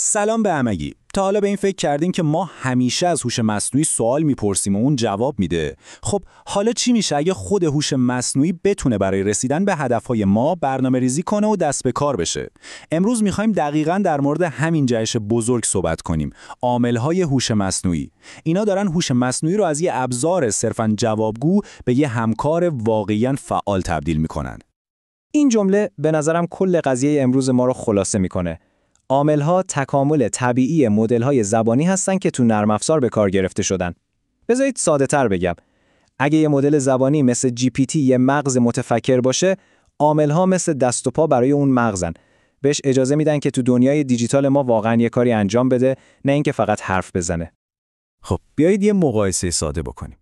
سلام به همگی. تا حالا به این فکر کردین که ما همیشه از هوش مصنوعی سوال میپرسیم و اون جواب میده؟ خب حالا چی میشه اگه خود هوش مصنوعی بتونه برای رسیدن به هدفهای ما برنامه‌ریزی کنه و دست به کار بشه؟ امروز میخوایم دقیقاً در مورد همین جهش بزرگ صحبت کنیم، عامل‌های هوش مصنوعی. اینا دارن هوش مصنوعی رو از یه ابزار صرفاً جوابگو به یه همکار واقعاً فعال تبدیل میکنن. این جمله به نظرم کل قضیه امروز ما رو خلاصه میکنه. عامل‌ها تکامل طبیعی مدل‌های زبانی هستن که تو نرم افزار به کار گرفته شدن. بذارید ساده‌تر بگم. اگه یه مدل زبانی مثل GPT یه مغز متفکر باشه، عامل‌ها مثل دست و پا برای اون مغزن. بهش اجازه میدن که تو دنیای دیجیتال ما واقعاً یه کاری انجام بده، نه اینکه فقط حرف بزنه. خب بیایید یه مقایسه ساده بکنیم.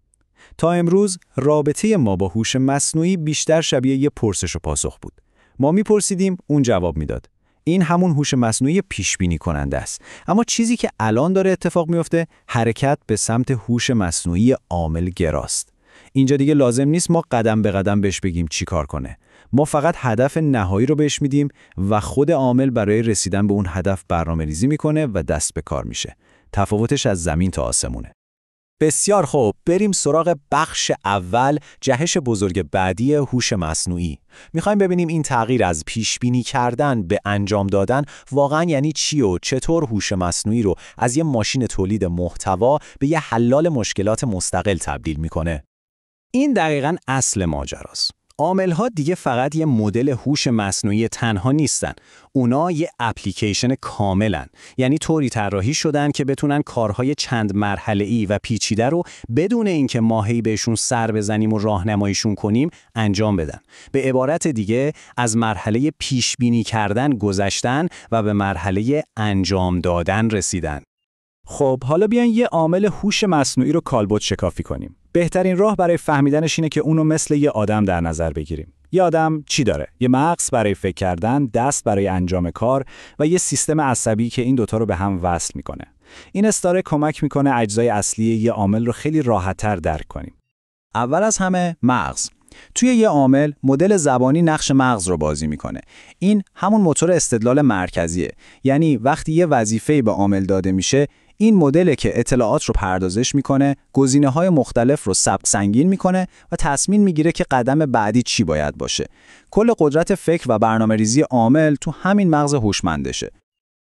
تا امروز رابطه ما با هوش مصنوعی بیشتر شبیه یه پرسش و پاسخ بود. ما میپرسیدیم، اون جواب میداد. این همون هوش مصنوعی پیش بینی کننده است. اما چیزی که الان داره اتفاق میفته، حرکت به سمت هوش مصنوعی عامل گراست. اینجا دیگه لازم نیست ما قدم به قدم بهش بگیم چی کار کنه. ما فقط هدف نهایی رو بهش میدیم و خود عامل برای رسیدن به اون هدف برنامه‌ریزی میکنه و دست به کار میشه. تفاوتش از زمین تا آسمونه. بسیار خوب، بریم سراغ بخش اول، جهش بزرگ بعدی هوش مصنوعی. میخوایم ببینیم این تغییر از پیش بینی کردن به انجام دادن واقعا یعنی چی و چطور هوش مصنوعی رو از یه ماشین تولید محتوا به یه حلال مشکلات مستقل تبدیل میکنه. این دقیقاً اصل ماجراست. عامل‌ها دیگه فقط یه مدل هوش مصنوعی تنها نیستن. اونا یه اپلیکیشن کاملن. یعنی طوری طراحی شدن که بتونن کارهای چند مرحله‌ای و پیچیده رو بدون اینکه ماهی بهشون سر بزنیم و راهنماییشون کنیم انجام بدن. به عبارت دیگه از مرحله پیش بینی کردن گذشتن و به مرحله انجام دادن رسیدن. خب حالا بیاین یه عامل هوش مصنوعی رو کالبد شکافی کنیم. بهترین راه برای فهمیدنش اینه که اونو مثل یه آدم در نظر بگیریم. یه آدم چی داره؟ یه مغز برای فکر کردن، دست برای انجام کار و یه سیستم عصبی که این دوتا رو به هم وصل میکنه. این استاره کمک میکنه اجزای اصلی یه عامل رو خیلی راحت‌تر درک کنیم. اول از همه مغز. توی یه عامل مدل زبانی نقش مغز رو بازی میکنه. این همون موتور استدلال مرکزیه. یعنی وقتی یه وظیفه‌ای به عامل داده میشه، این مدل که اطلاعات رو پردازش میکنه، گزینه‌های مختلف رو ثبت سنگین میکنه و تصمیم میگیره که قدم بعدی چی باید باشه. کل قدرت فکر و برنامه‌ریزی عامل تو همین مغز هوشمندشه.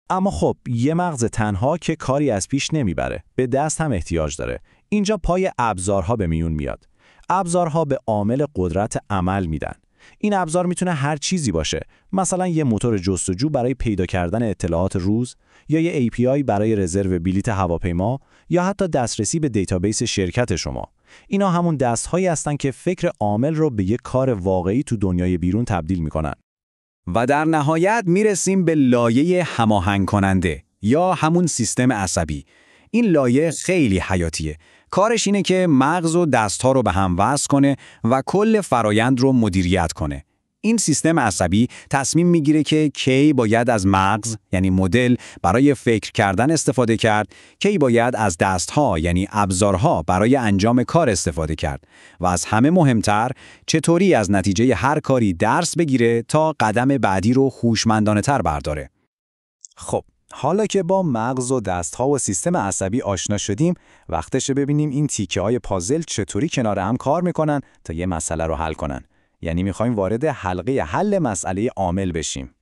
اما خب یه مغز تنها که کاری از پیش نمیبره، به دست هم احتیاج داره. اینجا پای ابزارها به میون میاد. ابزارها به عامل قدرت عمل میدن. این ابزار میتونه هر چیزی باشه، مثلا یه موتور جستجو برای پیدا کردن اطلاعات روز، یا یه API برای رزرو بلیت هواپیما، یا حتی دسترسی به دیتابیس شرکت شما. اینا همون دست‌هایی هستن که فکر عامل رو به یه کار واقعی تو دنیای بیرون تبدیل میکنن. و در نهایت میرسیم به لایه هماهنگ کننده یا همون سیستم عصبی. این لایه خیلی حیاتیه. کارش اینه که مغز و دست‌ها رو به هم وصل کنه و کل فرایند رو مدیریت کنه. این سیستم عصبی تصمیم میگیره که کی باید از مغز یعنی مدل برای فکر کردن استفاده کرد، کی باید از دست‌ها یعنی ابزارها برای انجام کار استفاده کرد و از همه مهمتر چطوری از نتیجه هر کاری درس بگیره تا قدم بعدی رو هوشمندانه‌تر برداره. خب حالا که با مغز و دست‌ها و سیستم عصبی آشنا شدیم، وقتشه ببینیم این تیکه‌های پازل چطوری کنار هم کار میکنن تا یه مسئله رو حل کنن. یعنی میخوایم وارد حلقه حل مسئله عامل بشیم.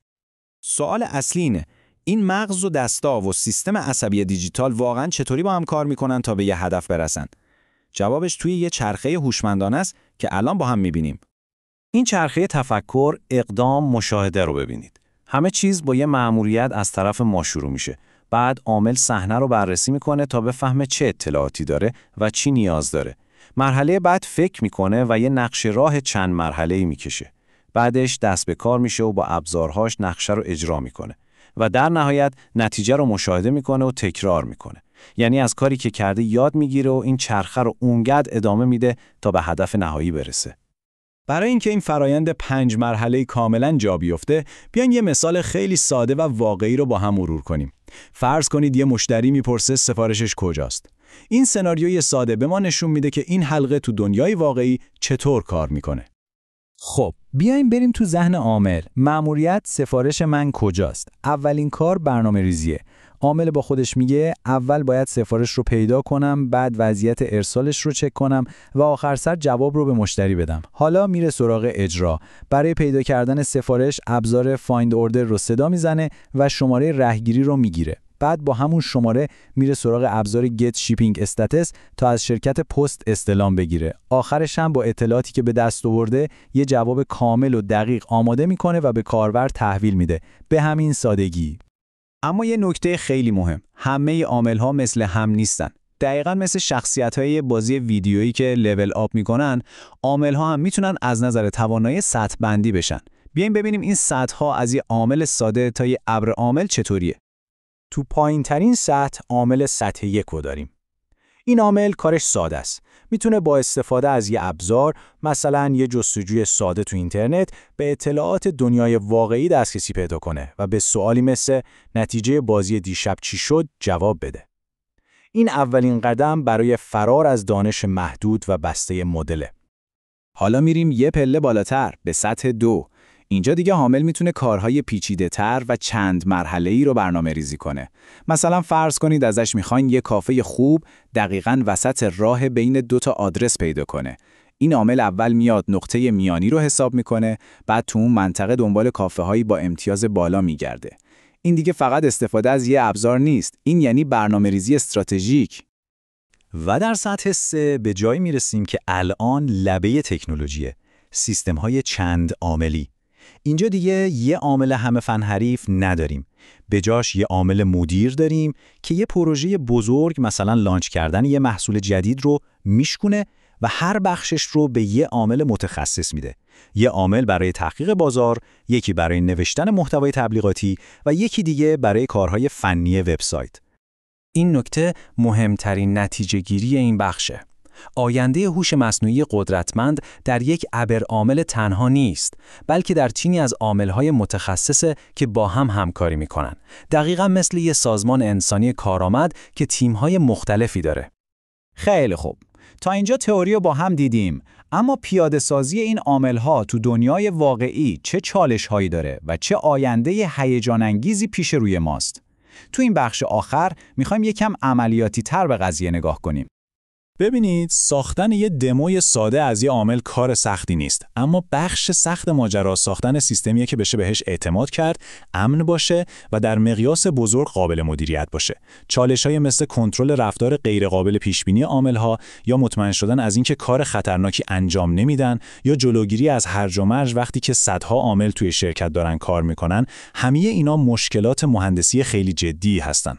سوال اصلی اینه، این مغز و دستا و سیستم عصبی دیجیتال واقعاً چطوری با هم کار میکنن تا به یه هدف برسن؟ جوابش توی یه چرخه هوشمندانه است که الان با هم میبینیم. این چرخه تفکر، اقدام، مشاهده رو ببینید. همه چیز با یه مأموریت از طرف ما شروع میشه. بعد عامل صحنه رو بررسی میکنه تا بفهمه چه اطلاعاتی داره و چی نیاز داره. مرحله بعد فکر میکنه و یه نقشه راه چند مرحله‌ای میکشه. بعدش دست به کار میشه و با ابزارهاش نقشه رو اجرا میکنه و در نهایت نتیجه رو مشاهده میکنه و تکرار میکنه. یعنی از کاری که کرده یاد میگیره و این چرخه رو اونقدر ادامه میده تا به هدف نهایی برسه. برای اینکه این فرایند 5 مرحله کاملا جا بیفته، بیاین یه مثال خیلی ساده و واقعی رو با هم مرور کنیم. فرض کنید یه مشتری میپرسه سفارشش کجاست. این سناریوی ساده به ما نشون میده که این حلقه تو دنیای واقعی چطور کار میکنه. خب بیایم بریم تو ذهن عامل. مأموریت سفارش من کجاست؟ اولین کار برنامه‌ریزیه. عامل با خودش میگه اول باید سفارش رو پیدا کنم، بعد وضعیت ارسالش رو چک کنم و آخر سر جواب رو به مشتری بدم. حالا میره سراغ اجرا. برای پیدا کردن سفارش ابزار فایند اوردر رو صدا میزنه و شماره رهگیری رو میگیره. بعد با همون شماره میره سراغ ابزار Get Shipping Status تا از شرکت پست استلام بگیره. آخرش هم با اطلاعاتی که به دست آورده یه جواب کامل و دقیق آماده میکنه و به کاربر تحویل میده. به همین سادگی. اما یه نکته خیلی مهم، همه عامل‌ها مثل هم نیستن. دقیقاً مثل شخصیت‌های بازی ویدیویی که لول آپ میکنن، عامل‌ها هم میتونن از نظر توانایی سطح بندی بشن. بیایم ببینیم این سطح‌ها از یه عامل ساده تا یه ابر عامل چطوریه. تو پایین‌ترین سطح عامل سطح 1 رو داریم. این عامل کارش ساده است. میتونه با استفاده از یه ابزار، مثلا یه جستجوی ساده تو اینترنت، به اطلاعات دنیای واقعی دسترسی پیدا کنه و به سوالی مثل نتیجه بازی دیشب چی شد جواب بده. این اولین قدم برای فرار از دانش محدود و بسته مدله. حالا میریم یه پله بالاتر به سطح 2. اینجا دیگه عامل میتونه کارهای پیچیده‌تر و چند مرحله‌ای رو برنامه‌ریزی کنه. مثلا فرض کنید ازش میخواین یه کافه خوب دقیقاً وسط راه بین 2 تا آدرس پیدا کنه. این عامل اول میاد نقطه میانی رو حساب میکنه، بعد تو اون منطقه دنبال کافه‌هایی با امتیاز بالا میگرده. این دیگه فقط استفاده از یه ابزار نیست، این یعنی برنامه‌ریزی استراتژیک. و در سطح 3 به جایی میرسیم که الان لبه تکنولوژیه، سیستم‌های چند عاملی. اینجا دیگه یه عامل همه فن حریف نداریم. به جاش یه عامل مدیر داریم که یه پروژه بزرگ، مثلا لانچ کردن یه محصول جدید رو میشکونه و هر بخشش رو به یه عامل متخصص میده. یه عامل برای تحقیق بازار، یکی برای نوشتن محتوای تبلیغاتی و یکی دیگه برای کارهای فنی وبسایت. این نکته مهمترین نتیجه گیری این بخشه. آینده هوش مصنوعی قدرتمند در یک ابرعامل تنها نیست، بلکه در چینی از عامل‌های متخصصه که با هم همکاری می‌کنن. دقیقاً مثل یه سازمان انسانی کارآمد که تیم‌های مختلفی داره. خیلی خوب. تا اینجا تئوری رو با هم دیدیم، اما پیاده‌سازی این عامل‌ها تو دنیای واقعی چه چالش‌هایی داره و چه آینده هیجان‌انگیزی پیش روی ماست؟ تو این بخش آخر می‌خوایم یکم عملیاتی‌تر به قضیه نگاه کنیم. ببینید، ساختن یه دموی ساده از یه عامل کار سختی نیست، اما بخش سخت ماجرا ساختن سیستمیه که بشه بهش اعتماد کرد، امن باشه و در مقیاس بزرگ قابل مدیریت باشه. چالش‌های مثل کنترل رفتار غیرقابل پیش‌بینی عامل‌ها، یا مطمئن شدن از اینکه کار خطرناکی انجام نمیدن، یا جلوگیری از هرج و مرج وقتی که صدها عامل توی شرکت دارن کار میکنن، همه اینا مشکلات مهندسی خیلی جدی هستن.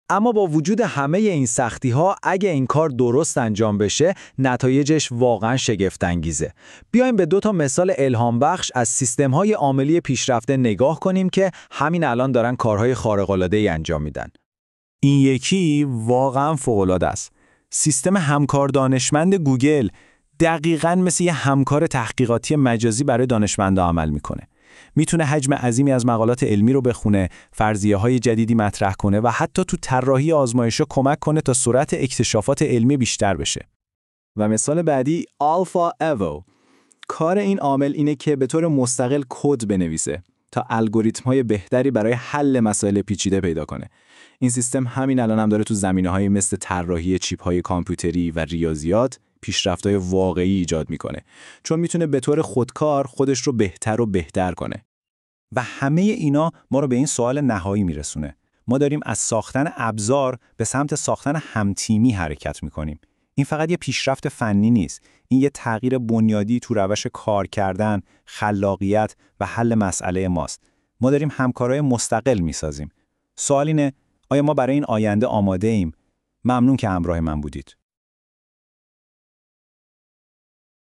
اما با وجود همه این سختی‌ها، اگه این کار درست انجام بشه، نتایجش واقعاً شگفت‌انگیزه. بیایم به 2 تا مثال الهام بخش از سیستم‌های عاملی پیشرفته نگاه کنیم که همین الان دارن کارهای خارق‌العاده‌ای انجام میدن. این یکی واقعاً فوق‌العاده است. سیستم همکار دانشمند گوگل دقیقاً مثل یه همکار تحقیقاتی مجازی برای دانشمندا عمل میکنه. میتونه حجم عظیمی از مقالات علمی رو بخونه، فرضیه‌های جدیدی مطرح کنه و حتی تو طراحی آزمایش‌ها کمک کنه تا سرعت اکتشافات علمی بیشتر بشه. و مثال بعدی آلفا ایو. کار این عامل اینه که به طور مستقل کد بنویسه تا الگوریتم‌های بهتری برای حل مسائل پیچیده پیدا کنه. این سیستم همین الان هم داره تو زمینه‌های مثل طراحی چیپ‌های کامپیوتری و ریاضیات پیشرفت‌های واقعی ایجاد میکنه، چون میتونه به طور خودکار خودش رو بهتر و بهتر کنه. و همه اینا ما رو به این سوال نهایی میرسونه. ما داریم از ساختن ابزار به سمت ساختن همتیمی حرکت میکنیم. این فقط یه پیشرفت فنی نیست، این یه تغییر بنیادی تو روش کار کردن، خلاقیت و حل مسئله ماست. ما داریم همکارای مستقل میسازیم. سوال اینه، آیا ما برای این آینده آماده ایم؟ ممنون که همراه من بودید.